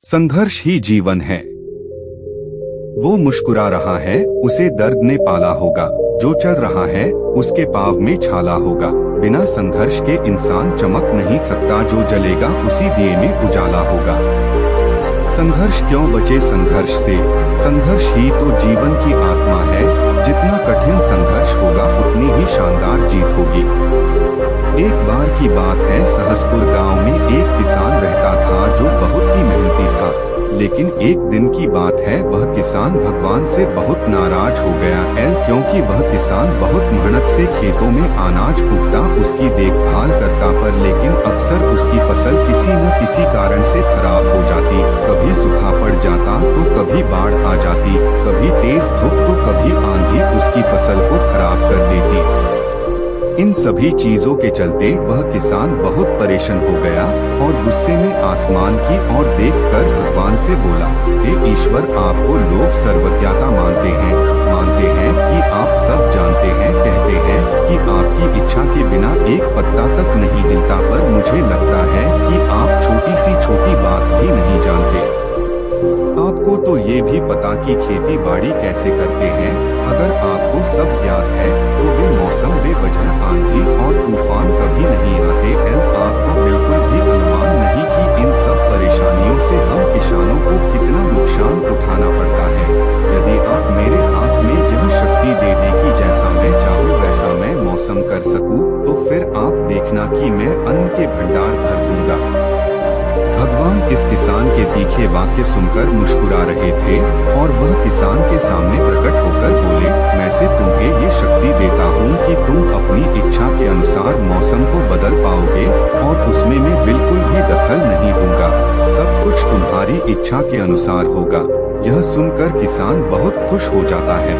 संघर्ष ही जीवन है। वो मुस्कुरा रहा है, उसे दर्द ने पाला होगा। जो चल रहा है, उसके पाँव में छाला होगा। बिना संघर्ष के इंसान चमक नहीं सकता। जो जलेगा उसी दिए में उजाला होगा। संघर्ष क्यों बचे संघर्ष से? संघर्ष ही तो जीवन की आत्मा है। जितना कठिन संघर्ष होगा उतनी ही शानदार जीत होगी। एक बार की बात है, सहसपुर गांव में एक किसान रहता था जो बहुत ही मेहनती था। लेकिन एक दिन की बात है, वह किसान भगवान से बहुत नाराज हो गया क्योंकि वह किसान बहुत मेहनत से खेतों में अनाज उगता, उसकी देखभाल करता, पर लेकिन अक्सर उसकी फसल किसी न किसी कारण से खराब हो जाती। कभी सूखा पड़ जाता तो कभी बाढ़ आ जाती, कभी तेज धूप तो कभी आंधी उसकी फसल को खराब कर देती। इन सभी चीजों के चलते वह किसान बहुत परेशान हो गया और गुस्से में आसमान की ओर देखकर भगवान से बोला, हे ईश्वर, आपको लोग सर्वज्ञता मानते हैं कि आप सब जानते हैं, कहते हैं कि आपकी इच्छा के बिना एक पत्ता तक नहीं हिलता, पर मुझे लगता है कि आप छोटी सी छोटी बात भी नहीं जानते। आपको तो ये भी पता कि खेती बाड़ी कैसे करते हैं। अगर आपको सब ज्ञात है तो वे मौसम, बेवजह आंधी और तूफान कभी नहीं आते। आपको बिल्कुल भी अनुमान नहीं कि इन सब परेशानियों से हम किसानों को कितना नुकसान उठाना पड़ता है। यदि आप मेरे हाथ में यह शक्ति दे दी कि जैसा मैं चाहूँ वैसा मैं मौसम कर सकूँ, तो फिर आप देखना कि मैं अन्न के भंडार भर दूंगा। भगवान इस किसान के तीखे वाक्य सुनकर मुस्कुरा रहे थे और वह किसान के सामने प्रकट होकर बोले, मैं से तुम्हें ये शक्ति देता हूँ कि तुम अपनी इच्छा के अनुसार मौसम को बदल पाओगे और उसमें मैं बिल्कुल भी दखल नहीं दूंगा। सब कुछ तुम्हारी इच्छा के अनुसार होगा। यह सुनकर किसान बहुत खुश हो जाता है।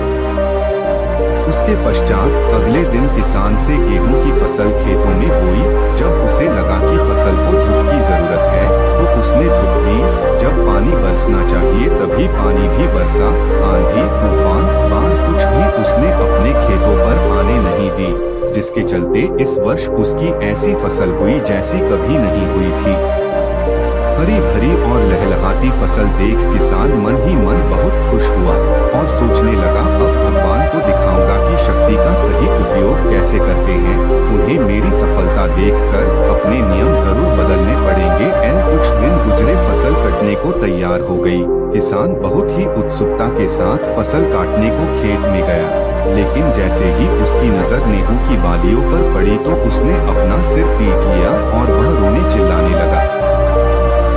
उसके पश्चात अगले दिन किसान से गेहूं की फसल खेतों में बोई। जब उसे लगा कि फसल को धूप की जरूरत है तो उसने धूप दी। जब पानी बरसना चाहिए तभी पानी भी बरसा। आंधी, तूफान, बाढ़ कुछ भी उसने अपने खेतों पर आने नहीं दी, जिसके चलते इस वर्ष उसकी ऐसी फसल हुई जैसी कभी नहीं हुई थी। हरी भरी और लहलहाती फसल देख किसान मन ही मन बहुत खुश हुआ और सोचने लगा, अब भगवान को दिखाऊंगा कि शक्ति का सही उपयोग कैसे करते हैं। उन्हें मेरी सफलता देखकर अपने नियम जरूर बदलने पड़ेंगे। कुछ दिन गुजरे, फसल कटने को तैयार हो गई। किसान बहुत ही उत्सुकता के साथ फसल काटने को खेत में गया, लेकिन जैसे ही उसकी नजर गेहूं की बालियों पर पड़ी तो उसने अपना सिर पीट लिया और वह रोने चिल्लाने लगा।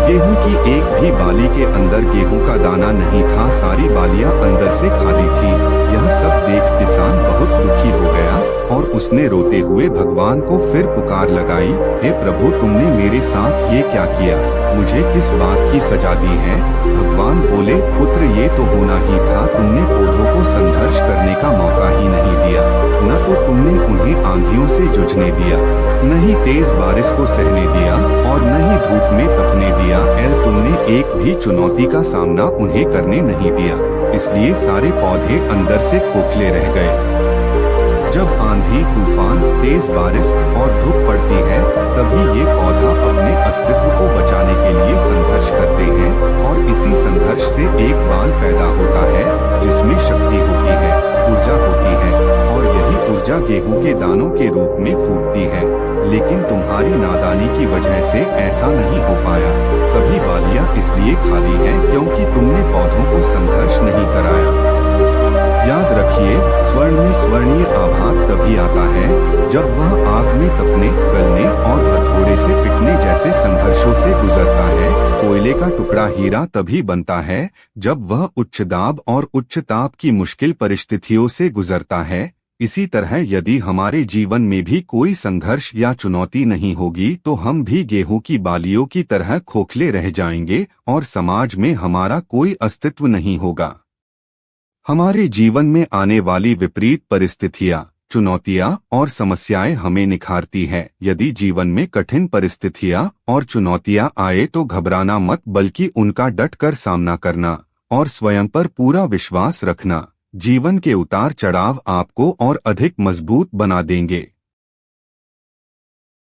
गेहूं की एक भी बाली के अंदर गेहूं का दाना नहीं था, सारी बालियां अंदर से खाली थी। यह सब देख किसान बहुत दुखी हो गया और उसने रोते हुए भगवान को फिर पुकार लगाई, हे प्रभु, तुमने मेरे साथ ये क्या किया? मुझे किस बात की सजा दी है? भगवान बोले, पुत्र, ये तो होना ही था। तुमने पौधों को संघर्ष करने का मौका ही नहीं दिया। न तो तुमने उन्हें आंधियों से जूझने दिया, न ही तेज बारिश को सहने दिया और न ही धूप में तपने दिया। तुमने एक भी चुनौती का सामना उन्हें करने नहीं दिया, इसलिए सारे पौधे अंदर से खोखले रह गए। जब आंधी, तूफान, तेज बारिश और धूप पड़ती है तभी ये पौधा अपने अस्तित्व को बचाने के लिए संघर्ष करते हैं और इसी संघर्ष से एक बाल पैदा होता है जिसमें शक्ति होती है, ऊर्जा होती है और यही ऊर्जा गेहूं के दानों के रूप में फूटती है। लेकिन तुम्हारी नादानी की वजह से ऐसा नहीं हो पाया। सभी बालियां इसलिए खाली हैं क्योंकि तुमने पौधों को संघर्ष नहीं कराया। याद रखिए, स्वर्ण में स्वर्णीय आभा तभी आता है जब वह आग में तपने, गलने और हथौड़े से पिटने जैसे संघर्षों से गुजरता है। कोयले का टुकड़ा हीरा तभी बनता है जब वह उच्च दाब और उच्च ताप की मुश्किल परिस्थितियों से गुजरता है। इसी तरह यदि हमारे जीवन में भी कोई संघर्ष या चुनौती नहीं होगी तो हम भी गेहूं की बालियों की तरह खोखले रह जाएंगे और समाज में हमारा कोई अस्तित्व नहीं होगा। हमारे जीवन में आने वाली विपरीत परिस्थितियां, चुनौतियां और समस्याएं हमें निखारती हैं। यदि जीवन में कठिन परिस्थितियां और चुनौतियां आए तो घबराना मत, बल्कि उनका डटकर सामना करना और स्वयं पर पूरा विश्वास रखना। जीवन के उतार चढ़ाव आपको और अधिक मजबूत बना देंगे।